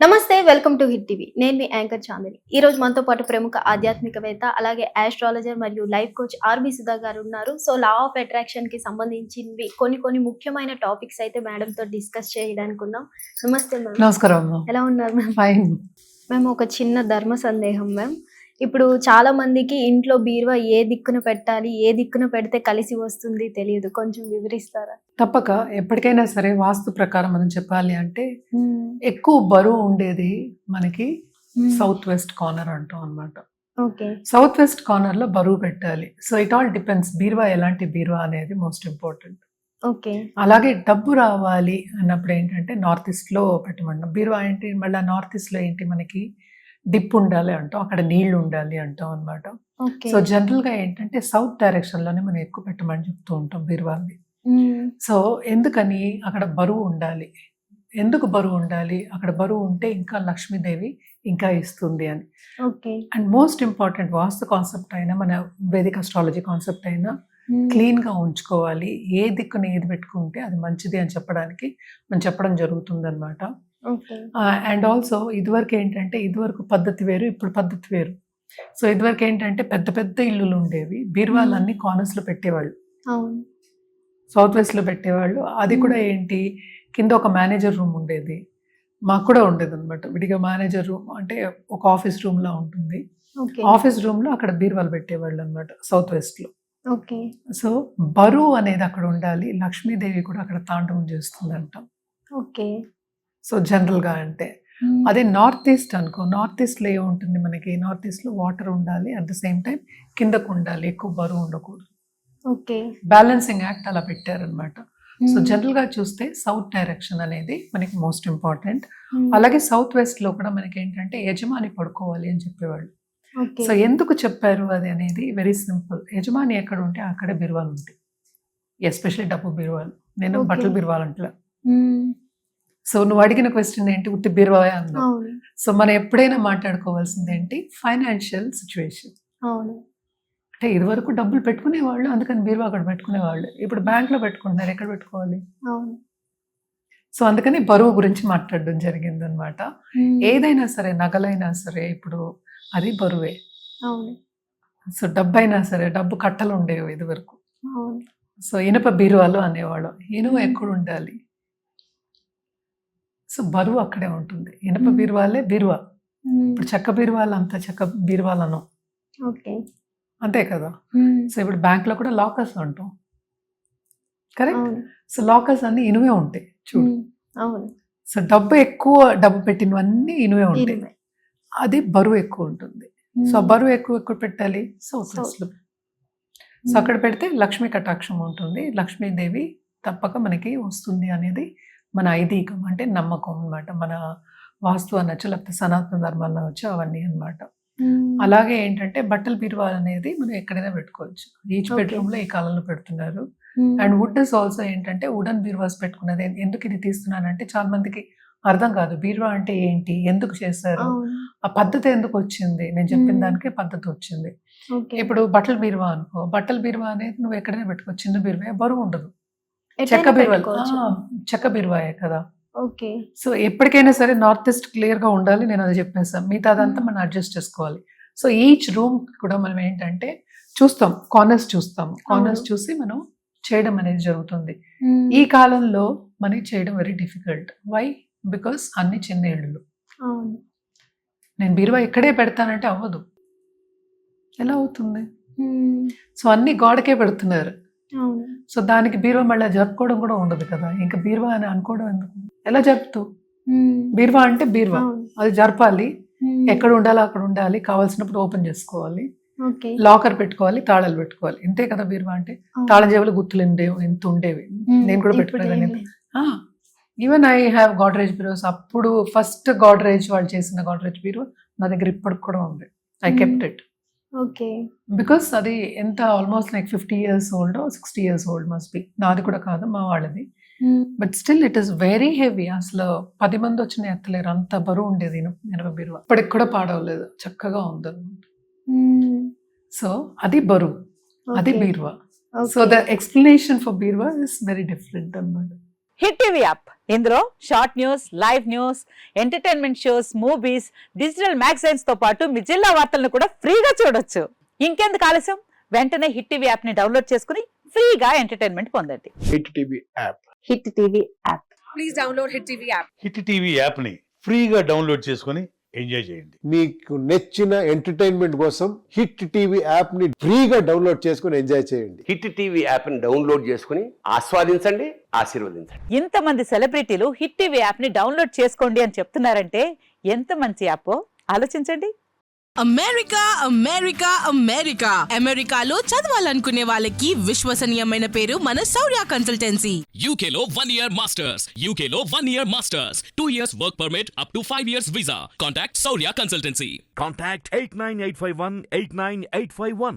నమస్తే, welcome to hit TV. నేను మీ anchor Chandini. ఈ రోజు మనతో పాటు ప్రముఖ ఆధ్యాత్మికవేత్త అలాగే ఆస్ట్రాలజర్ మరియు లైఫ్ కోచ్ ఆర్బి సుధా గారు ఉన్నారు. సో లా ఆఫ్ అట్రాక్షన్ కి సంబంధించినవి కొన్ని ముఖ్యమైన టాపిక్స్ అయితే మేడం తో డిస్కస్ చేయడానికి ఉన్నాం. నమస్తే మ్యామ్. నమస్కారం. ఎలా ఉన్నారు మ్యామ్? ఫైన్. మేము ఒక చిన్న ధర్మ సందేహం మ్యామ్. ఇప్పుడు చాలా మందికి ఇంట్లో బీరువా ఏ దిక్కున పెట్టాలి, ఏ దిక్కున పెడితే కలిసి వస్తుంది తెలియదు. కొంచెం వివరిస్తారా? తప్పక. ఎప్పటికైనా సరే వాస్తు ప్రకారం మనం చెప్పాలి అంటే ఎక్కువ బరువు ఉండేది మనకి సౌత్ వెస్ట్ కార్నర్ అంటాం అన్నమాట. ఓకే. సౌత్ వెస్ట్ కార్నర్ లో బరువు పెట్టాలి. సో ఇట్ ఆల్ డిపెండ్స్ బీరువా ఎలాంటి బీరువా అనేది మోస్ట్ ఇంపార్టెంట్. ఓకే. అలాగే డబ్బు రావాలి అన్నప్పుడు ఏంటంటే నార్త్ ఈస్ట్ లో పెట్టమంటాం. బీరువా ఏంటి మళ్ళీ నార్త్ ఈస్ట్ లో ఏంటి మనకి డిప్ ఉండాలి అంటాం, అక్కడ నీళ్లు ఉండాలి అంటాం అనమాట. ఓకే. సో జనరల్ గా ఏంటంటే సౌత్ డైరెక్షన్ లోనే మనం ఎక్కువ పెట్టమని చెప్తూ ఉంటాం బీరువాని. సో ఎందుకని అక్కడ బరువు ఉండాలి, ఎందుకు బరువు ఉండాలి, అక్కడ బరువు ఉంటే ఇంకా లక్ష్మీదేవి ఇంకా ఇస్తుంది అని. Okay. And most important vastu concept అయినా మన వేదిక అస్ట్రాలజీ కాన్సెప్ట్ అయినా క్లీన్ గా ఉంచుకోవాలి. ఏ దిక్కున ఏది పెట్టుకుంటే అది మంచిది అని చెప్పడానికి మనం చెప్పడం జరుగుతుంది అనమాట. అండ్ ఆల్సో ఇదివరకు ఏంటంటే ఇదివరకు పద్ధతి వేరు, ఇప్పుడు పద్ధతి వేరు. సో ఇదివరకు ఏంటంటే పెద్ద పెద్ద ఇల్లులు ఉండేవి, బీరువాలన్నీ కార్నర్స్ లో పెట్టేవాళ్ళు, సౌత్ వెస్ట్ లో పెట్టేవాళ్ళు. అది కూడా ఏంటి కింద ఒక మేనేజర్ రూమ్ ఉండేది, మాకు కూడా ఉండేది అనమాట. విడిగా మేనేజర్ రూమ్ అంటే ఒక ఆఫీస్ రూమ్ లా ఉంటుంది. ఆఫీస్ రూమ్ లో అక్కడ బీరువాలు పెట్టేవాళ్ళు అనమాట సౌత్ వెస్ట్ లో. సో బరువు అనేది అక్కడ ఉండాలి, లక్ష్మీదేవి కూడా అక్కడ తాండవం చేస్తుంది అంటాం. ఓకే. సో జనరల్ గా అంటే అదే నార్త్ ఈస్ట్ అనుకో, నార్త్ ఈస్ట్ లో ఏముంటుంది మనకి, నార్త్ ఈస్ట్ లో వాటర్ ఉండాలి, అట్ ద సేమ్ టైం కిందకు ఉండాలి, ఎక్కువ బరువు ఉండకూడదు. ఓకే. బ్యాలెన్సింగ్ యాక్ట్ అలా పెట్టారనమాట. సో జనరల్ గా చూస్తే సౌత్ డైరెక్షన్ అనేది మనకి మోస్ట్ ఇంపార్టెంట్. అలాగే సౌత్ వెస్ట్ లో కూడా మనకి ఏంటంటే యజమాని పడుకోవాలి అని చెప్పేవాళ్ళు. సో ఎందుకు చెప్పారు అది అనేది వెరీ సింపుల్. యజమాని ఎక్కడ ఉంటే అక్కడే బీరువాలు ఉంటాయి, ఎస్పెషల్లీ డబ్బు బీరువాలు. నేను బట్టలు బీరువాలు అంటలే. సో నువ్వు అడిగిన క్వశ్చన్ ఏంటి, ఉత్తి బీరువా అన్నా. సో మనం ఎప్పుడైనా మాట్లాడుకోవాల్సింది ఏంటి, ఫైనాన్షియల్ సిచ్యువేషన్. అంటే ఇదివరకు డబ్బులు పెట్టుకునేవాళ్ళు, అందుకని బీరువా అక్కడ పెట్టుకునేవాళ్ళు. ఇప్పుడు బ్యాంక్ లో పెట్టుకుంటున్నారు, ఎక్కడ పెట్టుకోవాలి. సో అందుకని బరువు గురించి మాట్లాడడం జరిగింది అనమాట. ఏదైనా సరే, నగలైనా సరే ఇప్పుడు అది బరువే. సో డబ్బు అయినా సరే, డబ్బు కట్టలు ఉండేవి ఇది వరకు. సో ఇనుప బీరువాలు అనేవాళ్ళు. ఇనుము ఎక్కడ ఉండాలి, సో బరువు అక్కడే ఉంటుంది. ఇనుప బీరువాలే బీరువా. ఇప్పుడు చెక్క బీరువాలు అంత చెక్క బీరువాలను అంతే కదా. సో ఇప్పుడు బ్యాంక్ లో కూడా లాకర్స్ అంటాం, కరెక్ట్. సో లాకర్స్ అన్ని ఇనువే ఉంటాయి చూడు. సో డబ్బు పెట్టినవన్నీ ఇనువే ఉంటాయి, అది బరువు ఎక్కువ ఉంటుంది. సో బరువు ఎక్కువ పెట్టాలి సౌత్ వెస్ట్ లో. సో అక్కడ పెడితే లక్ష్మీ కటాక్షం ఉంటుంది, లక్ష్మీదేవి తప్పక మనకి వస్తుంది అనేది మన ఐదీకం, అంటే నమ్మకం అనమాట. మన వాస్తు అనొచ్చు, లేకపోతే సనాతన ధర్మాలు అనొచ్చు, అవన్నీ అనమాట. అలాగే ఏంటంటే బట్టల బీరువా అనేది మనం ఎక్కడైనా పెట్టుకోవచ్చు. ఈచ్ బెడ్రూమ్ లో ఈ కాలంలో పెడుతున్నారు. అండ్ వుడ్ ఇస్ ఆల్సో ఏంటంటే వుడెన్ బీరువాస్ పెట్టుకున్నది. ఎందుకు ఇది తీస్తున్నానంటే చాలా మందికి అర్థం కాదు, బీరువా అంటే ఏంటి, ఎందుకు చేశారు, ఆ పద్ధతి ఎందుకు వచ్చింది. నేను చెప్పిన దానికి పద్ధతి వచ్చింది. ఇప్పుడు బట్టల బీరువా అనుకో, బట్టల బీరువా అనేది నువ్వు ఎక్కడైనా పెట్టుకో, చిన్న బీరువా, బరువు ఉండదు. చెక్క బీరువాయే కదా. సో ఎప్పటికైనా సరే నార్త్ ఈస్ట్ క్లియర్ గా ఉండాలి, నేను అది చెప్పేసాను. మిగతా అదంతా మనం అడ్జస్ట్ చేసుకోవాలి. సో ఈచ్ రూమ్ కూడా మనం ఏంటంటే చూస్తాం, కార్నర్స్ చూస్తాం, కార్నర్స్ చూసి మనం చేయడం అనేది జరుగుతుంది. ఈ కాలంలో మనకి చేయడం వెరీ డిఫికల్ట్. వై? బికాస్ అన్ని చిన్న ఇళ్ళు. నేను బీరువా ఇక్కడే పెడతానంటే అవ్వదు, ఎలా అవుతుంది. సో అన్ని గోడకే పెడుతున్నారు. సో దానికి బీరువా మళ్ళీ జరుపుకోవడం కూడా ఉండదు కదా. ఇంకా బీరువా అని అనుకోవడం ఎందుకు, ఎలా జరుపుతూ. బీరువా అంటే బీరువా, అది జరపాలి, ఎక్కడ ఉండాలో అక్కడ ఉండాలి, కావాల్సినప్పుడు ఓపెన్ చేసుకోవాలి, లాకర్ పెట్టుకోవాలి, తాళాలు పెట్టుకోవాలి, ఇంతే కదా బీరువా అంటే. తాళం జేబులు గుర్తులు ఎంత ఉండేవి, నేను కూడా పెట్టుకునేదాన్ని. Even I have Godrej bureaus. అప్పుడు ఫస్ట్ గాడ్రేజ్ వాళ్ళు చేసిన గాడ్రేజ్ బీరో నా దగ్గర ఇప్పటికి కూడా ఉంది. I kept it. బికాస్ అది ఎంత almost like 50 years old or 60 years old must be. నాది కూడా కాదు, మా వాళ్ళది. But still it is very heavy. అసలు 10 మంది వచ్చిన ఎత్తలేరు, అంత బరువు ఉండేది ఇనుప బీరువా. ఇప్పటికి కూడా పాడవలేదు, చక్కగా ఉంది. సో అది బరువు, అది బీరువా. సో ద ఎక్స్ప్లెనేషన్ ఫర్ బీరువా ఇస్ వెరీ డిఫరెంట్ అన్నమాట. హిట్ టీవీ యాప్ ఇందులో short news, live news, entertainment shows, movies, digital magazines తో పాటు మీ జిల్లా వార్తలను కూడా ఫ్రీగా చూడొచ్చు. ఇంకెందుకు ఆలస్యం, వెంటనే హిట్ టీవీ యాప్ ని డౌన్లోడ్ చేసుకుని ఫ్రీగా ఎంటర్టైన్మెంట్ పొందండి. Hit TV app. Hit TV app. Please download Hit TV app. Hit TV యాప్ని ఫ్రీగా డౌన్లోడ్ చేసుకొని ఎంజాయ్ చేయండి. మీకు నచ్చిన ఎంటర్టైన్మెంట్ కోసం హిట్ టీవీ యాప్ ని ఫ్రీగా డౌన్లోడ్ చేసుకుని ఎంజాయ్ చేయండి. హిట్ టీవీ యాప్ని డౌన్లోడ్ చేసుకుని ఆస్వాదించండి, ఆశీర్వదించండి. ఇంతమంది సెలబ్రిటీలు హిట్ టీవీ యాప్ ని డౌన్లోడ్ చేసుకోండి అని చెప్తున్నారంటే ఎంత మంచి యాప్ ఆలోచించండి. అమెరికా అమెరికా అమెరికా అమెరికాలో చదవాలనుకునే వాళ్ళకి విశ్వసనీయమైన పేరు మన శౌర్య consultancy. UK Law 1 Year Masters. UK Law 1 Year Masters. 2 years work permit up to 5 years visa. Contact Saurya Consultancy. Contact 89851 89851.